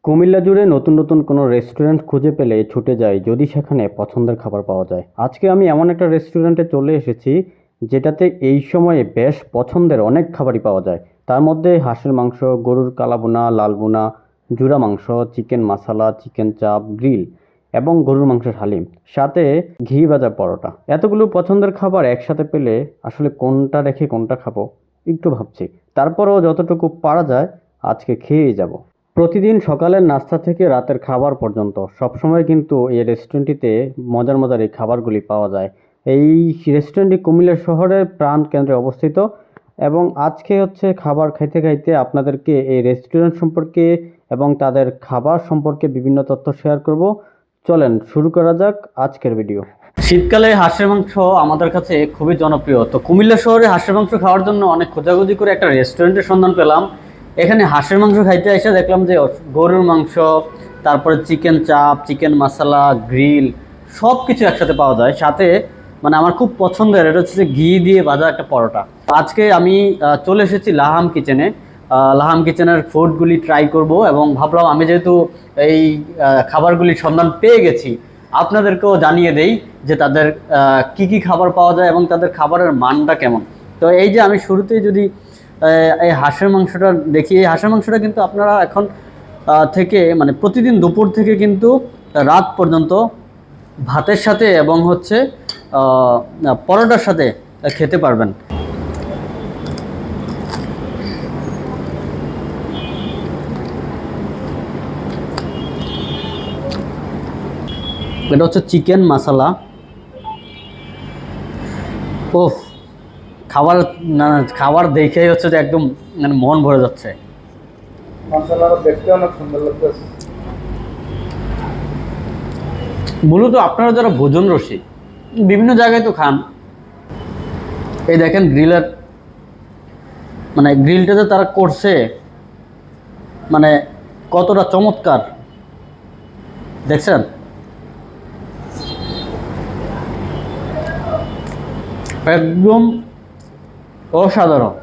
কুমিল্লা জুড়ে নতুন নতুন কোনো রেস্টুরেন্ট খুঁজে পেলে ছুটে যাই যদি সেখানে পছন্দের খাবার পাওয়া যায়। আজকে আমি এমন একটা রেস্টুরেন্টে চলে এসেছি যেটাতে এই সময়ে বেশ পছন্দের অনেক খাবারই পাওয়া যায়। তার মধ্যে হাঁসের মাংস, গরুর কালাভুনা, লাল ভুনা, জুরা মাংস, চিকেন মাসালা, চিকেন চাপ, গ্রিল এবং গরুর মাংসের হালিম, সাথে ঘি ভাজা পরোটা। এতগুলো পছন্দের খাবার একসাথে পেলে আসলে কোনটা রেখে কোনটা খাবো একটু ভাবছি। তারপরেও যতটুকু পারা যায় আজকে খেয়েই যাব। প্রতিদিন সকালের নাস্তা থেকে রাতের খাবার পর্যন্ত সবসময় কিন্তু এই রেস্টুরেন্টটিতে মজার মজার এই খাবারগুলি পাওয়া যায়। এই রেস্টুরেন্টটি কুমিল্লা শহরের প্রাণ কেন্দ্রে অবস্থিত এবং আজকে হচ্ছে খাবার খাইতে খাইতে আপনাদেরকে এই রেস্টুরেন্ট সম্পর্কে এবং তাদের খাবার সম্পর্কে বিভিন্ন তথ্য শেয়ার করব। চলেন শুরু করা যাক আজকের ভিডিও। শীতকালে হাঁসের মাংস আমাদের কাছে খুবই জনপ্রিয়। তো কুমিল্লা শহরে হাঁসের মাংস খাওয়ার জন্য অনেক খোঁজাখুঁজি করে একটা রেস্টুরেন্টের সন্ধান পেলাম। এখানে হাঁসের মাংস খাইতে এসে দেখলাম যে গরুর মাংস, তারপরে চিকেন চাপ, চিকেন মশলা, গ্রিল সব কিছু একসাথে পাওয়া যায়। সাথে মানে আমার খুব পছন্দের এটা হচ্ছে ঘি দিয়ে ভাজা একটা পরোটা। আজকে আমি চলে এসেছি লাহাম কিচেনে। লাহাম কিচেনের ফুডগুলি ট্রাই করব এবং ভাবলাম আমি যেহেতু এই খাবারগুলির সন্ধান পেয়ে গেছি, আপনাদেরকেও জানিয়ে দেই যে তাদের কি কি খাবার পাওয়া যায় এবং তাদের খাবারের মানটা কেমন। তো এই যে আমি শুরুতেই যদি এই হাঁসের মাংসটা দেখি, এই হাঁসের মাংসটা কিন্তু আপনারা এখন থেকে মানে প্রতিদিন দুপুর থেকে কিন্তু রাত পর্যন্ত ভাতের সাথে এবং হচ্ছে পরোটার সাথে খেতে পারবেন। এটা হচ্ছে চিকেন মশলা। ওহ, খাবার খাবার দেখেই হচ্ছে যে একদম মানে মন ভরে যাচ্ছে। মশলাটা দেখতে অনেক সুন্দর লাগতেছে। মূলত আপনারা যারা ভোজন রসিক বিভিন্ন জায়গায় তো খান, এই দেখেন গ্রিলের মানে গ্রিলটাতে তারা করছে মানে কতটা চমৎকার দেখছেন। একদম অসাধারণ।